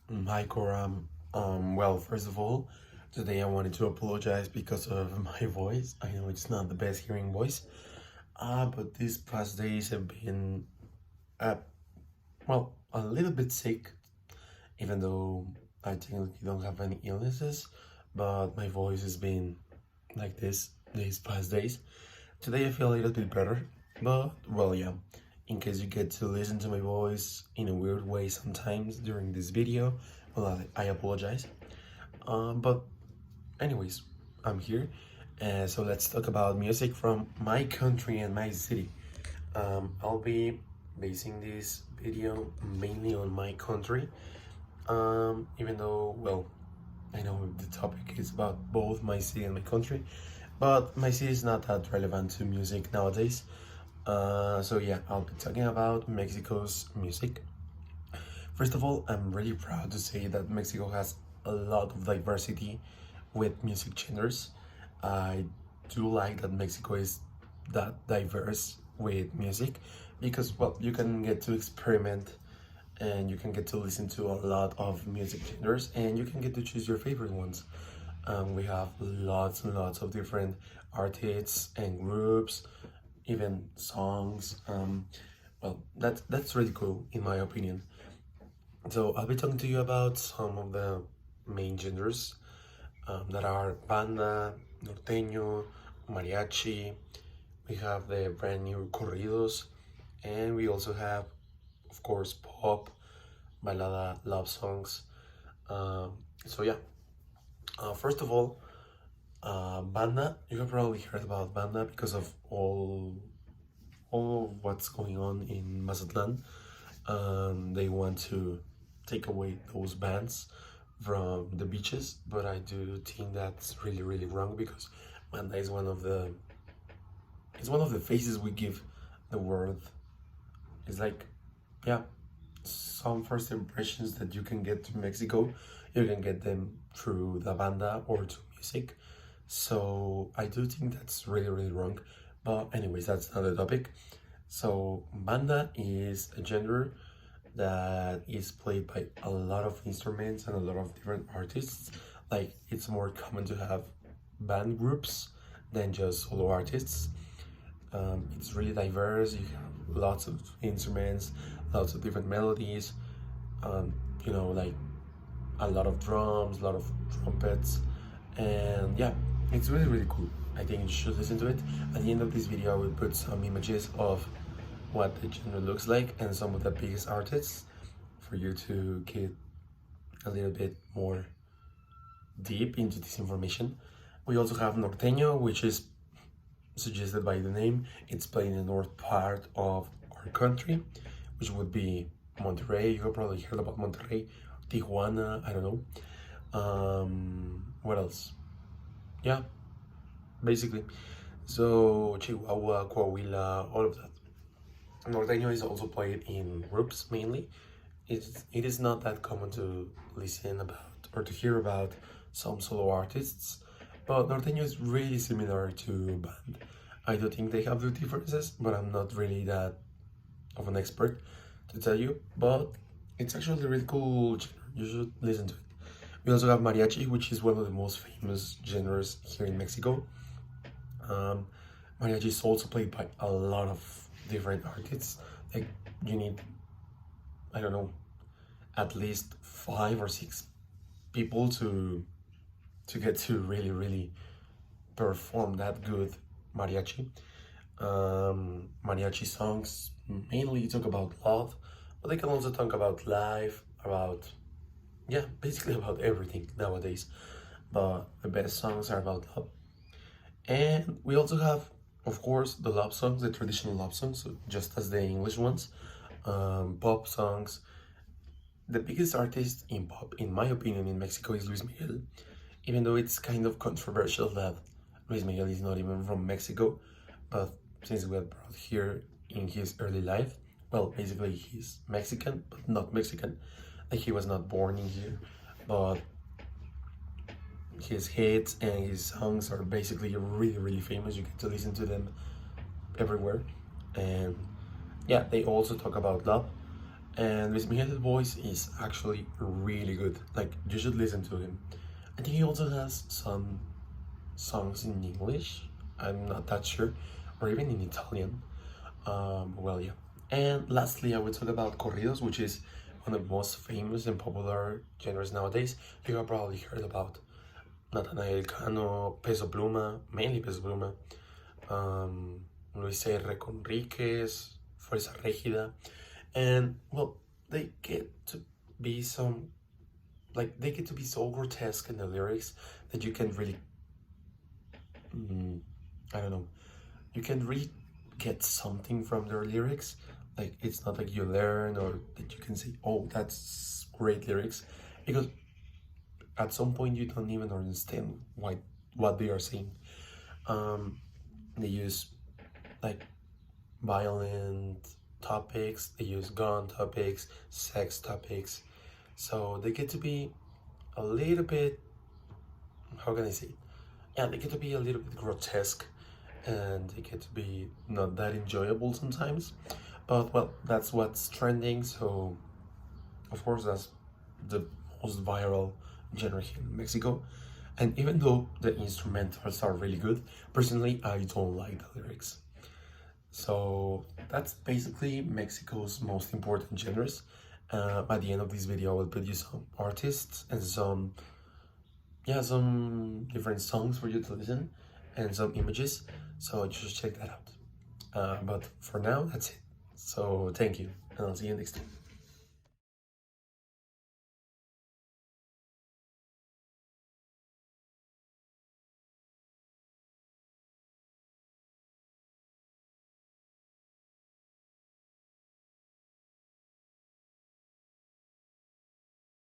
Hi, Cora. Well, first of all, today I wanted to apologize because of my voice. I know it's not the best hearing voice, but these past days have been, uh, a little bit sick, even though I technically don't have any illnesses, but my voice has been like this these past days. Today I feel a little bit better, but well, yeah. In case you get to listen to my voice in a weird way sometimes during this video, well, I apologize. But anyways, I'm here. So let's talk about music from my country and my city. I'll be basing this video mainly on my country. Even though, well, I know the topic is about both my city and my country, but my city is not that relevant to music nowadays. So yeah, I'll be talking about Mexico's music. First of all, I'm really proud to say that Mexico has a lot of diversity with music genres. I do like that Mexico is that diverse with music because, well, you can get to experiment and you can get to listen to a lot of music genres and you can get to choose your favorite ones. We have lots and lots of different artists and groups, even songs. Well, that's really cool in my opinion. So I'll be talking to you about some of the main genres that are banda, norteño, mariachi. We have the brand new corridos, and we also have, of course, pop, balada, love songs. So yeah, first of all, banda. You have probably heard about banda because of all of what's going on in Mazatlan. They want to take away those bans from the beaches, but I do think that's really really wrong because banda is one of the faces we give the world. It's like, yeah, some first impressions that you can get to Mexico, you can get them through the banda or to music. So I do think that's really really wrong. But anyways, that's another topic. So banda is a genre that is played by a lot of instruments and a lot of different artists. Like it's more common to have band groups than just solo artists. It's really diverse. You have lots of instruments, lots of different melodies. Um, like a lot of drums, a lot of trumpets, and yeah, it's really really cool. I think you should listen to it. At the end of this video, I will put some images of what the genre looks like and some of the biggest artists for you to get a little bit more deep into this information. We also have norteño, which is suggested by the name. It's played in the north part of our country, which would be Monterrey. You have probably heard about Monterrey, Tijuana, I don't know. What else? Yeah, basically. So Chihuahua, Coahuila, all of that. Norteño is also played in groups mainly. It is not that common to listen about or to hear about some solo artists, but Norteño is really similar to band. I do think they have their differences, but I'm not really that of an expert to tell you. But it's actually a really cool genre. You should listen to it. We also have mariachi, which is one of the most famous genres here in Mexico. Um, Mariachi is also played by a lot of different artists. Like you need, I don't know, at least 5 or 6 people to get to really really perform that good mariachi. Mariachi songs mainly talk about love, but they can also talk about life, about, yeah, basically about everything nowadays. But the best songs are about love. And we also have, of course, the love songs, the traditional love songs, so just as the English ones, pop songs. The biggest artist in pop, in my opinion, in Mexico is Luis Miguel, even though it's kind of controversial that Luis Miguel is not even from Mexico, but since we had brought here in his early life, well, basically he's Mexican, but not Mexican. Like he was not born in here, but his hits and his songs are basically really really famous. You get to listen to them everywhere, and yeah, they also talk about love. And Luis Miguel's voice is actually really good. Like, you should listen to him. I think he also has some songs in English. I'm not that sure, or even in Italian. Well, yeah. And lastly, I would talk about corridos, which is one of the most famous and popular genres nowadays. You have probably heard about Natanael Cano, Peso Pluma, mainly Peso Pluma, Luis R. Conríquez, Fuerza Régida, and well, they get to be some they get to be so grotesque in the lyrics that you can really, I don't know, you can really get something from their lyrics. Like, it's not like you learn or that you can say, oh, that's great lyrics, because at some point you don't even understand what they are saying. They use like violent topics, they use gun topics, sex topics, so they get to be a little bit, how can I say, yeah, they get to be a little bit grotesque, and they get to be not that enjoyable sometimes. But well, that's what's trending, so of course that's the most viral genre here in Mexico. And even though the instrumentals are really good, personally I don't like the lyrics. So that's basically Mexico's most important genres. At the end of this video, I will put you some artists and some different songs for you to listen and some images. So just check that out. But for now, that's it. So thank you, and I'll see you next time.